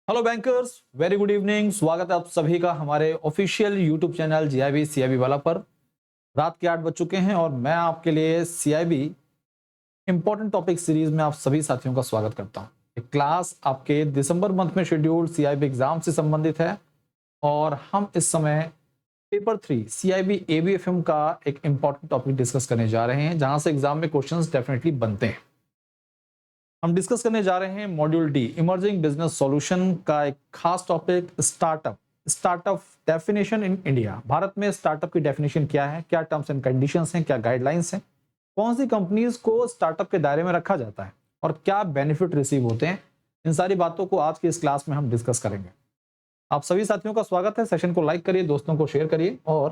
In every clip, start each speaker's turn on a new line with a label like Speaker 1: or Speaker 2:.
Speaker 1: Hello bankers, very good evening. स्वागत है आप सभी का हमारे official YouTube channel GIB CIB वाला पर। रात के 8 बज चुके हैं और मैं आपके लिए सीआईबी इंपॉर्टेंट टॉपिक सीरीज में आप सभी साथियों का स्वागत करता हूं। ये क्लास आपके दिसंबर मंथ में शेड्यूल्ड सीआईबी एग्जाम से संबंधित है और हम इस समय पेपर 3 सीआईबी एबीएफएम का एक इंपॉर्टेंट टॉपिक डिस्कस करने जा रहे हैं, जहां से एग्जाम में क्वेश्चंस डेफिनेटली बनते हैं। हम डिस्कस करने जा रहे हैं module D emerging business solution का एक खास topic startup definition in India. Bharat में स्टार्टअप की डेफिनेशन क्या है, क्या टर्म्स एंड कंडीशंस हैं, क्या गाइडलाइंस हैं, कौन सी कंपनीज को स्टार्टअप के दायरे में रखा जाता है और क्या बेनिफिट रिसीव होते हैं। इन सारी बातों को आज की इस क्लास में हम डिस्कस करेंगे। आप सभी साथियों का स्वागत है। सेशन को लाइक करिए, दोस्तों को शेयर करिए और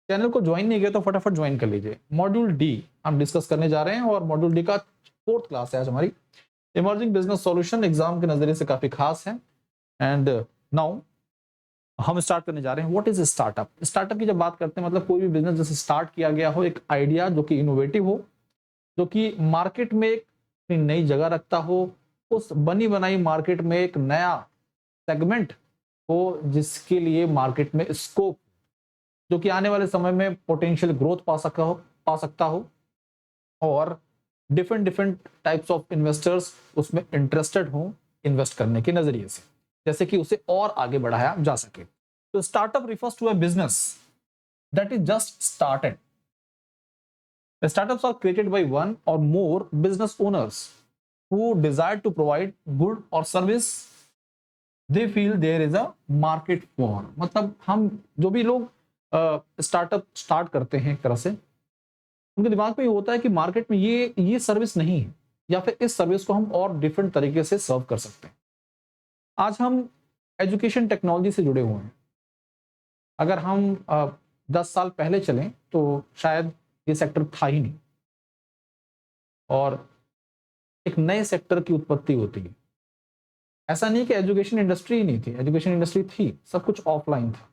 Speaker 1: चैनल को ज्वाइन नहीं किया तो फटाफट ज्वाइन कर लीजिए। मॉड्यूल डी हम डिस्कस करने जा रहे हैं और मॉड्यूल डी का 4th क्लास है आज हमारी। इमर्जिंग बिजनेस सॉल्यूशन एग्जाम के नजरिए से काफी खास है। एंड नाउ हम स्टार्ट करने जा रहे हैं। What is startup? स्टार्टअप की जब बात करते हैं मतलब कोई भी बिजनेस जैसे स्टार्ट किया गया हो, एक आइडिया जो कि इनोवेटिव हो, जो कि मार्केट में एक नई जगह रखता हो, उस बनी बनाई मार्केट में एक नया सेगमेंट हो जिसके लिए मार्केट में स्कोप, जो कि आने वाले समय में पोटेंशियल ग्रोथ पा सकता हो और different different types of investors उसमें इंटरेस्टेड हों इन्वेस्ट करने के नजरिए से, जैसे कि उसे और आगे बढ़ाया जा सके। तो startup refers to a business that is just started. Startups are created by one or more business owners who desire to provide good or service they feel there is a market for। मतलब हम जो भी लोग startup start करते हैं एक तरह से, उनके दिमाग में ये होता है कि मार्केट में ये सर्विस नहीं है या फिर इस सर्विस को हम और डिफरेंट तरीके से सर्व कर सकते हैं। आज हम एजुकेशन टेक्नोलॉजी से जुड़े हुए हैं। अगर हम 10 साल पहले चलें तो शायद ये सेक्टर था ही नहीं और एक नए सेक्टर की उत्पत्ति होती है। ऐसा नहीं कि एजुकेशन इंडस्ट्री ही नहीं थी, एजुकेशन इंडस्ट्री थी, सब कुछ ऑफलाइन था।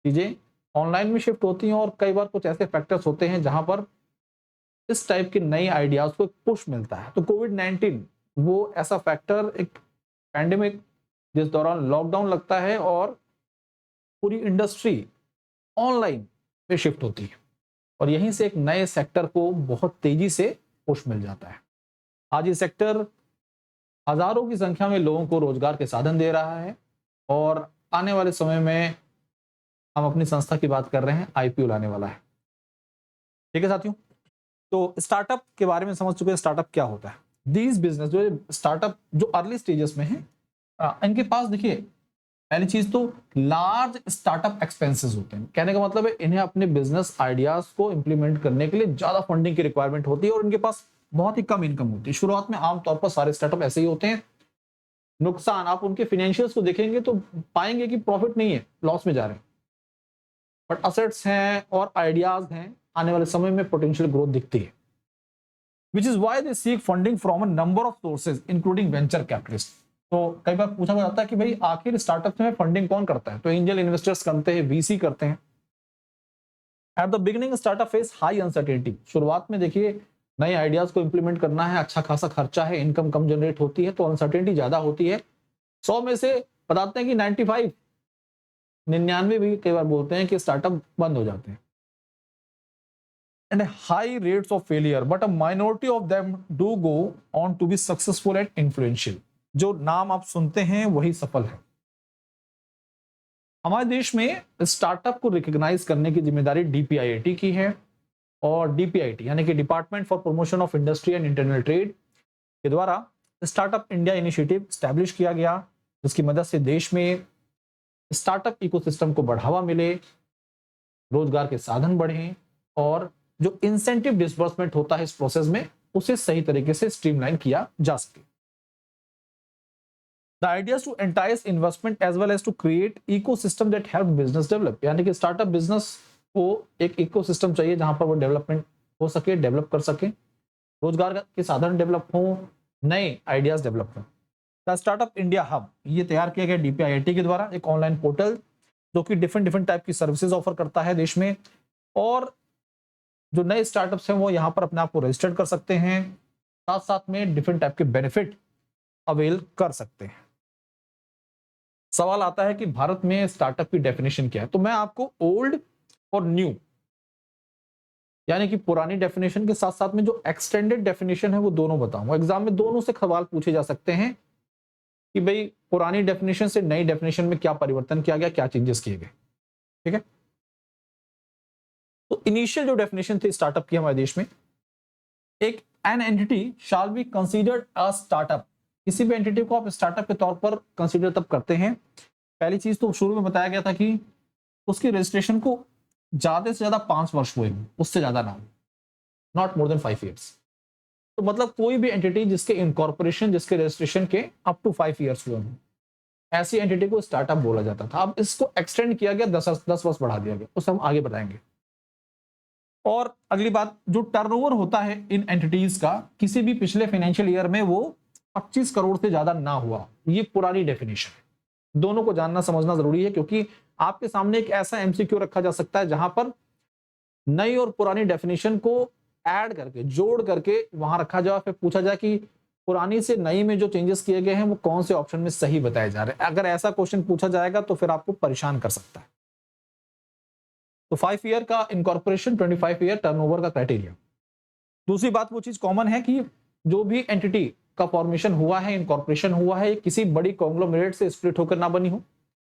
Speaker 1: चीजें ऑनलाइन में शिफ्ट होती हैं और कई बार कुछ ऐसे फैक्टर्स होते हैं जहां पर इस टाइप के नई आइडियाज को एक पुश मिलता है। तो कोविड-19 वो ऐसा फैक्टर, एक पैंडेमिक जिस दौरान लॉकडाउन लगता है और पूरी इंडस्ट्री ऑनलाइन पे शिफ्ट होती है और यहीं से एक नए सेक्टर को बहुत तेजी से पुश मिल जाता है। आज ये सेक्टर हजारों की संख्या में लोगों को रोजगार के साधन दे रहा है और आने वाले समय में हम अपनी संस्था की बात कर रहे हैं, आईपीओ लाने वाला है। ठीक है साथियों, तो स्टार्टअप के बारे में समझ चुके हैं स्टार्टअप क्या होता है। दीज बिजनेस जो स्टार्टअप जो अर्ली स्टेजेस में है, इनके पास देखिए पहली चीज तो लार्ज स्टार्टअप एक्सपेंसेस होते हैं। कहने का मतलब है इन्हें अपने बिजनेस आइडियाज को इंप्लीमेंट करने के लिए ज्यादा फंडिंग की रिक्वायरमेंट होती है और इनके पास बहुत ही कम इनकम होती है। शुरुआत में आमतौर पर सारे स्टार्टअप ऐसे ही होते हैं। नुकसान आप उनके फाइनेंशियल्स को देखेंगे तो पाएंगे कि प्रॉफिट नहीं है, लॉस में जा रहे हैं, बट असेट्स हैं और आइडियाज हैं, आने वाले समय में पोटेंशियल ग्रोथ दिखती है। Which is why they seek funding from a number of sources, including venture capitalists। तो कई बार पूछा जाता है कि भाई आखिर स्टार्टअप में फंडिंग कौन करता है, तो एंजल इन्वेस्टर्स करते हैं, वीसी करते हैं। At the beginning startup face high uncertainty. शुरुआत में देखिए नए आइडियाज को इंप्लीमेंट करना है, अच्छा खासा खर्चा है, इनकम कम जनरेट होती है तो अनसर्टेनिटी ज्यादा होती है। 100 में से बताते हैं कि 95 99 भी कई बार बोलते हैं कि स्टार्टअप बंद हो जाते हैं। And high rates of failure, but a minority of them do go on to be successful and influential। जो नाम आप सुनते हैं वही सफल है। हमारे देश में स्टार्टअप को रिकॉग्नाइज करने की जिम्मेदारी डीपीआईआईटी की है और डीपीआईटी यानी कि department for promotion of industry and internal trade के द्वारा स्टार्टअप इंडिया इनिशिएटिव स्टैब्लिश किया गया, जिसकी मदद से देश में स्टार्टअप इकोसिस्टम को बढ़ावा मिले, रोजगार के साधन बढ़े और जो इंसेंटिव डिसबर्समेंट होता है इस प्रोसेस में उसे सही तरीके से स्ट्रीमलाइन किया जा सके। The ideas to entice investment as well as to create ecosystem that help business develop. यानी कि स्टार्टअप बिजनेस को एक इकोसिस्टम चाहिए जहां पर वो डेवलपमेंट हो सके, डेवलप कर सके, रोजगार के साधन डेवलप हो, नए आइडियाज डेवलप हो। द स्टार्टअप इंडिया हब ये तैयार किया गया डीपीआईआईटी के द्वारा, एक ऑनलाइन पोर्टल जो कि डिफरेंट डिफरेंट टाइप की सर्विसेज ऑफर करता है देश में और जो नए स्टार्टअप्स हैं वो यहाँ पर अपने आप को रजिस्टर्ड कर सकते हैं, साथ साथ में डिफरेंट टाइप के बेनिफिट अवेल कर सकते हैं। सवाल आता है कि भारत में स्टार्टअप की डेफिनेशन क्या है, तो मैं आपको ओल्ड और न्यू यानी कि पुरानी डेफिनेशन के साथ साथ में जो एक्सटेंडेड डेफिनेशन है वो दोनों बताऊंगा। एग्जाम में दोनों से सवाल पूछे जा सकते हैं कि भाई पुरानी डेफिनेशन से नई डेफिनेशन में क्या परिवर्तन किया गया, क्या चेंजेस किए गए। ठीक है, तो इनिशियल जो डेफिनेशन थी स्टार्टअप की हमारे देश में, एक an entity shall be considered a startup, किसी भी एंटिटी को आप स्टार्टअप के तौर पर कंसीडर तब करते हैं, पहली चीज तो शुरू में बताया गया था कि उसकी रजिस्ट्रेशन को ज्यादा से ज्यादा 5 वर्ष हुए, उससे ज्यादा ना हो, नॉट मोर देन 5 ईयर्स। तो मतलब कोई भी एंटिटी जिसके इनकॉर्पोरेशन, जिसके रजिस्ट्रेशन के अप टू 5 ईयर्स हुए हों, ऐसी एंटिटी को स्टार्टअप बोला जाता था। अब इसको एक्सटेंड किया गया, 10 वर्ष बढ़ा दिया गया, उसे हम आगे बताएंगे। और अगली बात, जो टर्नओवर होता है इन एंटिटीज का किसी भी पिछले फाइनेंशियल ईयर में वो 25 करोड़ से ज्यादा ना हुआ, ये पुरानी डेफिनेशन है। दोनों को जानना समझना जरूरी है, क्योंकि आपके सामने एक ऐसा एमसीक्यू रखा जा सकता है जहां पर नई और पुरानी डेफिनेशन को ऐड करके, जोड़ करके वहां रखा जाए, फिर पूछा जाए कि पुरानी से नई में जो चेंजेस किए गए हैं वो कौन से ऑप्शन में सही बताए जा रहे हैं। अगर ऐसा क्वेश्चन पूछा जाएगा तो फिर आपको परेशान कर सकता है। तो 5 ईयर का इनकॉर्पोरेशन, 25 ईयर टर्नओवर का क्राइटेरिया। दूसरी बात, वो चीज कॉमन है कि जो भी एंटिटी का फॉर्मेशन हुआ है, इनकॉर्पोरेशन हुआ है, किसी बड़ी कॉन्ग्लोमरेट से स्प्लिट होकर ना बनी हो,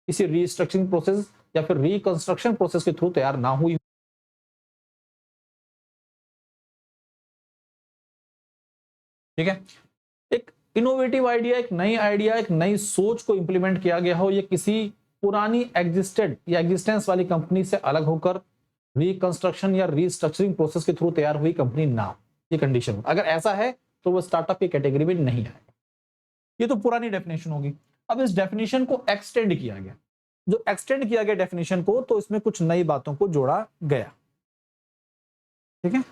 Speaker 1: किसी रीस्ट्रक्चरिंग प्रोसेस या फिर रिकंस्ट्रक्शन प्रोसेस के थ्रू तैयार ना हुई। ठीक है, एक इनोवेटिव आइडिया, एक नई आइडिया, एक नई सोच को इंप्लीमेंट किया गया हो, ये किसी पुरानी एग्जिस्टेड या एग्जिस्टेंस वाली कंपनी से अलग होकर रिकंस्ट्रक्शन या रीस्ट्रक्चरिंग प्रोसेस के थ्रू तैयार हुई कंपनी ना हो, ये कंडीशन। अगर ऐसा है तो वो स्टार्टअप की कैटेगरी में नहीं आएगा। ये तो पुरानी डेफिनेशन होगी। अब इस डेफिनेशन को एक्सटेंड किया गया, जो एक्सटेंड किया गया डेफिनेशन को, तो इसमें कुछ नई बातों को जोड़ा गया। ठीक है,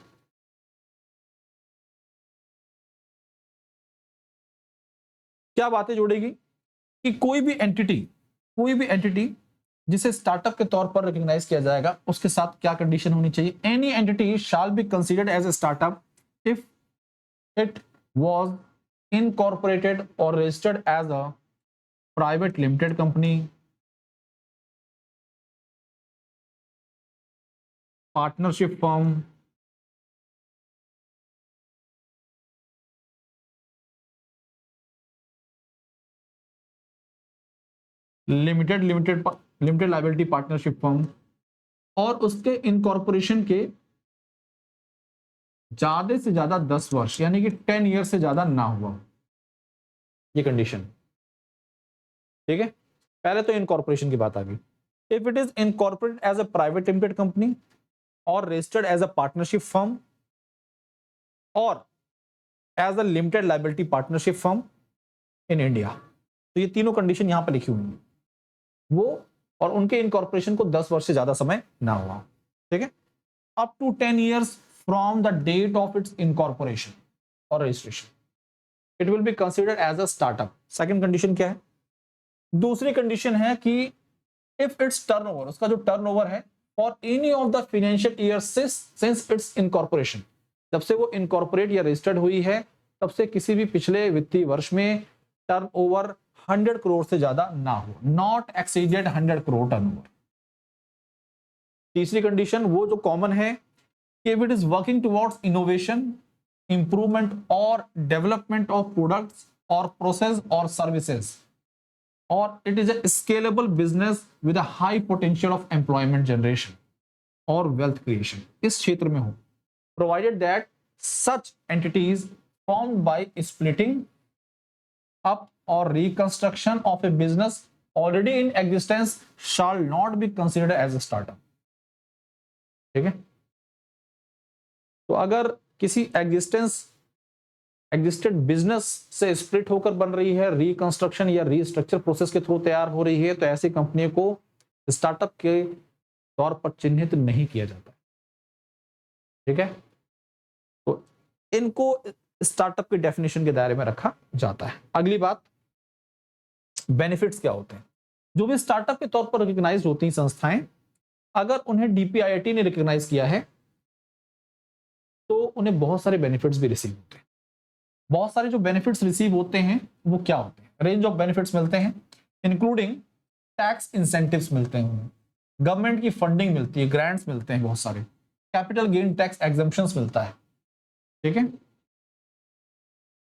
Speaker 1: क्या बातें जोड़ेगी कि कोई भी एंटिटी जिसे स्टार्टअप के तौर पर रिकॉग्नाइज किया जाएगा, उसके साथ क्या कंडीशन होनी चाहिए। Any entity shall be considered as a startup if it was incorporated और registered as a private limited company, partnership firm, limited liability partnership firm, और उसके इनकॉर्पोरेशन के ज्यादा से ज्यादा 10 वर्ष यानी कि 10 ईयर से ज्यादा ना हुआ, ये कंडीशन। ठीक है, पहले तो इनकॉर्पोरेशन की बात आ गई। If it is incorporated as a private limited company और registered as a partnership firm और as a limited liability partnership firm in India, तो ये तीनों कंडीशन यहां पर लिखी हुई है वो, और उनके इनकॉर्पोरेशन को 10 वर्ष से ज्यादा समय ना हुआ। ठीक है, up to 10 years from the date of its incorporation और registration, it will be considered as a startup. Second condition क्या है? दूसरी कंडीशन है कि इफ इट्स टर्नओवर, उसका जो टर्नओवर है for any of the financial year since it's incorporation, जब से वो इनकॉर्पोरेट या रजिस्टर्ड हुई है तब से किसी भी पिछले वित्तीय वर्ष में टर्नओवर 100 करोड़ से ज्यादा ना हो, नॉट एक्सीडेड 100 करोड़ टर्नओवर। तीसरी कंडीशन वो जो कॉमन है कि if it is working towards innovation, improvement और डेवलपमेंट ऑफ प्रोडक्ट्स और प्रोसेस और सर्विसेज, और it is a scalable business with a high potential of employment generation और wealth creation, इस क्षेत्र में हो, provided that such entities formed by splitting up or reconstruction of a business already in existence shall not be considered as a startup। ठीक है, तो अगर किसी एग्जिस्टेड बिजनेस से स्प्लिट होकर बन रही है, रिकंस्ट्रक्शन या रीस्ट्रक्चर प्रोसेस के थ्रू तैयार हो रही है, तो ऐसी कंपनी को स्टार्टअप के तौर पर चिन्हित नहीं किया जाता। ठीक है, तो इनको स्टार्टअप की डेफिनेशन के दायरे में रखा जाता है। अगली बात, बेनिफिट्स क्या होते हैं। जो भी स्टार्टअप के तौर पर रिकॉग्नाइज होती हैं संस्थाएं, अगर उन्हें डीपीआईआईटी ने रिकॉग्नाइज किया है तो उन्हें बहुत सारे बेनिफिट्स भी रिसीव होते हैं। बहुत सारे जो बेनिफिट्स रिसीव होते हैं वो क्या होते हैं? रेंज ऑफ बेनिफिट्स मिलते हैं, इंक्लूडिंग टैक्स इंसेंटिव्स मिलते हैं उन्हें, गवर्नमेंट की फंडिंग मिलती है, ग्रांट्स मिलते हैं बहुत सारे, कैपिटल गेन टैक्स एग्जम्पशंस मिलता है, ठीक है।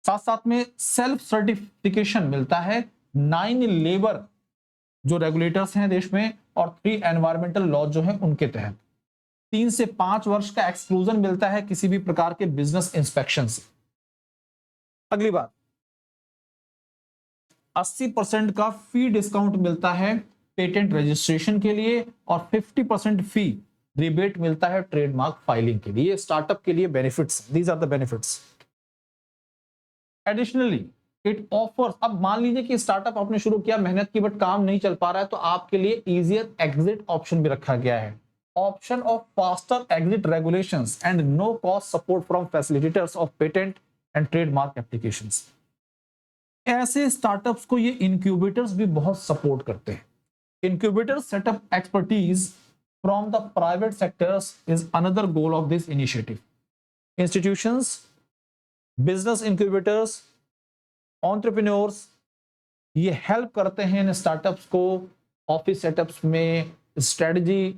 Speaker 1: साथ साथ में सेल्फ सर्टिफिकेशन मिलता है 9 लेबर जो रेगुलेटर्स हैं देश में और 3 एनवायरमेंटल लॉ जो है उनके तहत 3 से 5 वर्ष का एक्सक्लूजन मिलता है किसी भी प्रकार के बिजनेस इंस्पेक्शन से। अगली बात, 80% का फी डिस्काउंट मिलता है पेटेंट रजिस्ट्रेशन के लिए और 50% फी रिबेट मिलता है ट्रेडमार्क फाइलिंग के लिए। स्टार्टअप के लिए benefits, these are the benefits. Additionally it offers, अब मान लीजिए कि स्टार्टअप आपने शुरू किया, मेहनत की बट काम नहीं चल पा रहा है, तो आपके लिए इजियर एग्जिट ऑप्शन भी रखा गया है, option of faster exit regulations and no cost support from facilitators of patent and trademark applications. ऐसे स्टार्टअप्स को ये इंक्यूबेटर्स भी बहुत सपोर्ट करते हैं। Incubators set up expertise from the private sectors is another goal of this initiative. Institutions, business incubators, entrepreneurs ये help करते हैं इन स्टार्टअप्स को ऑफिस सेटअप्स में, स्ट्रेटजी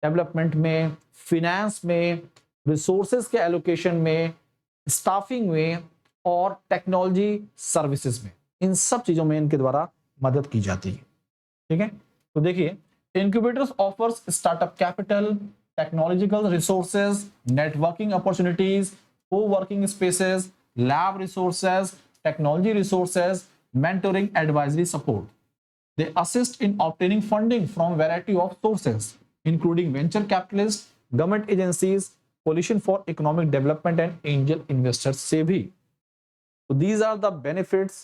Speaker 1: डेवलपमेंट में, फिनेंस में, रिसोर्सेज के एलोकेशन में, स्टाफिंग में और टेक्नोलॉजी सर्विसेज में। इन सब चीजों में इनके द्वारा मदद की जाती है, ठीक है। तो देखिए, incubators offers startup capital, technological resources, networking opportunities, co-working spaces, lab resources, technology resources, mentoring, advisory support. They assist in obtaining funding from variety of sources, including venture capitalists, government agencies, coalition for economic development and angel investors से भी। So these are the benefits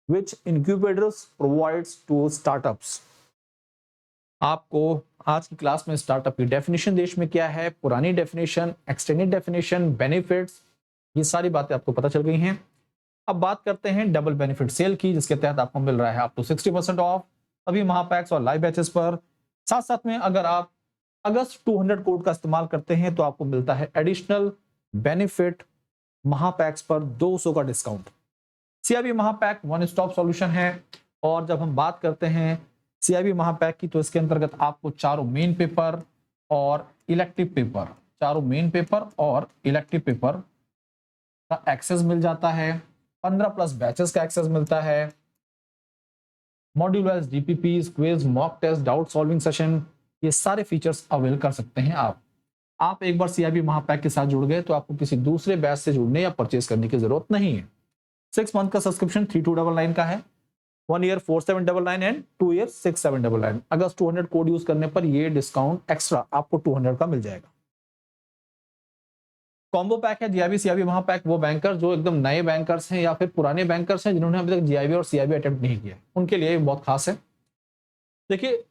Speaker 1: which incubators provides to startups. आपको आज की class में startup की definition देश में क्या है, पुरानी डेफिनेशन, एक्सटेंडेड डेफिनेशन, बेनिफिट्स, ये सारी बातें आपको पता चल गई हैं। अब बात करते हैं डबल बेनिफिट सेल की, जिसके तहत आपको मिल रहा है अप टू 60% ऑफ सभी महापैक्स और लाइव बैचेस पर। साथ साथ में अगर आप अगस्त 200 कोड का इस्तेमाल करते हैं तो आपको मिलता है एडिशनल बेनिफिट महापैक्स पर 200 का discount. CIB Mahapack one stop solution है। और जब हम बात करते हैं सीआईबी महापैक की, तो इसके अंतर्गत आपको चारों मेन पेपर और इलेक्टिव पेपर, चारों मेन पेपर और इलेक्टिव पेपर का एक्सेस मिल जाता है, 15+ बैचेस का एक्सेस मिलता है, module wise DPP, quiz, mock test, doubt solving session, ये सारे फीचर्स अवेल कर सकते हैं आप एक बार सीआईबी महापैक के साथ जुड़ गए तो आपको किसी दूसरे बैच से जुड़ने या परचेज करने की जरूरत नहीं है। 6 मंथ का सब्सक्रिप्शन 3299 का है, 1 year 4799 and 2 year 6799। August 200 code use करने पर ये डिस्काउंट एक्स्ट्रा आपको 200 का मिल जाएगा। कॉम्बो पैक है जीआईबी सीआईबी महापैक, वो बैंकर जो एकदम नए बैंकर्स हैं या फिर पुराने बैंकर्स हैं जिन्होंने अभी तक जीआईबी और सीआईबी अटेम्प्ट नहीं किया, उनके लिए बहुत खास है। देखिए,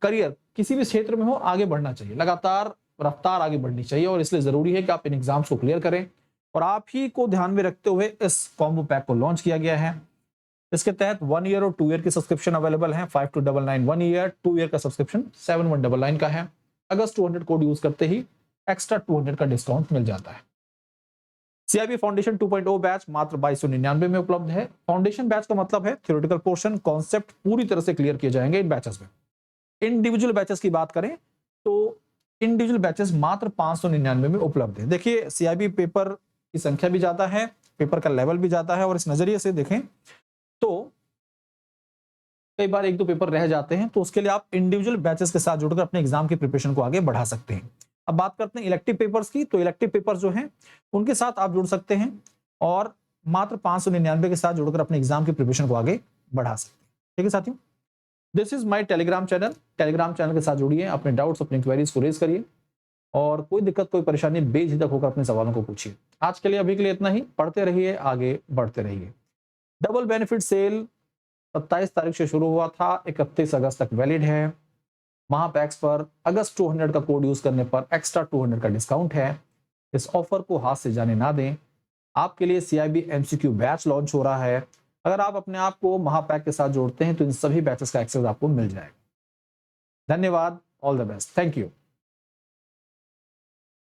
Speaker 1: करियर किसी भी क्षेत्र में हो, आगे बढ़ना चाहिए, लगातार रफ्तार आगे बढ़नी चाहिए और इसलिए जरूरी है कि आप इन एग्जाम्स को क्लियर करें। और आप ही को ध्यान में रखते हुए इस कॉम्बो पैक को लॉन्च किया गया है। इसके तहत 1 ईयर और 2 ईयर की सब्सक्रिप्शन अवेलेबल है। 5299 1 ईयर, 2 ईयर का सब्सक्रिप्शन 7199 का है। अगस्त 200 कोड यूज करते ही एक्स्ट्रा 200 का डिस्काउंट मिल जाता है। सीआईबी फाउंडेशन 2.0 बैच मात्र 2299 में उपलब्ध है। फाउंडेशन बैच का मतलब है थ्योरेटिकल पोर्शन, कॉन्सेप्ट पूरी तरह से क्लियर किए जाएंगे इन बैचेस में। इंडिविजुअल बैचेस की बात करें तो इंडिविजुअल बैचेस मात्र 599 में उपलब्ध है। देखिए, सीआईबी पेपर की संख्या भी ज्यादा है, पेपर का लेवल भी ज्यादा है और इस नजरिए से देखें तो कई बार 1-2 पेपर रह जाते हैं, तो उसके लिए आप इंडिविजुअल बैचेस के साथ जुड़कर अपने एग्जाम की प्रिपरेशन को आगे बढ़ा सकते हैं। अब बात करते हैं इलेक्टिव पेपर्स की, तो इलेक्टिव पेपर जो हैं उनके साथ आप जुड़ सकते हैं और मात्र 599 के साथ जुड़कर अपने एग्जाम की प्रिपरेशन को आगे बढ़ा सकते हैं। ठीक है साथियों, this is my Telegram channel. Telegram channel के साथ जुड़िए, अपने डाउट्स, अपनी क्वेरीज को रेज करिए और कोई दिक्कत, कोई परेशानी, बेझिझक होकर अपने सवालों को पूछिए। आज के लिए अभी के लिए इतना ही। पढ़ते रहिए, आगे बढ़ते रहिए। डबल बेनिफिट सेल 27 तारीख से शुरू हुआ था, 31 अगस्त तक वैलिड है। महापैक्स पर अगस्त 200 का कोड यूज करने पर एक्स्ट्रा 200 का डिस्काउंट है। इस ऑफर को हाथ से जाने ना दें। आपके लिए सीआईबी एमसीक्यू बैच लॉन्च हो रहा है। अगर आप अपने आप को महापैक के साथ जोड़ते हैं तो इन सभी बैचेस का एक्सेस आपको मिल जाएगा। धन्यवाद, all the best, thank you.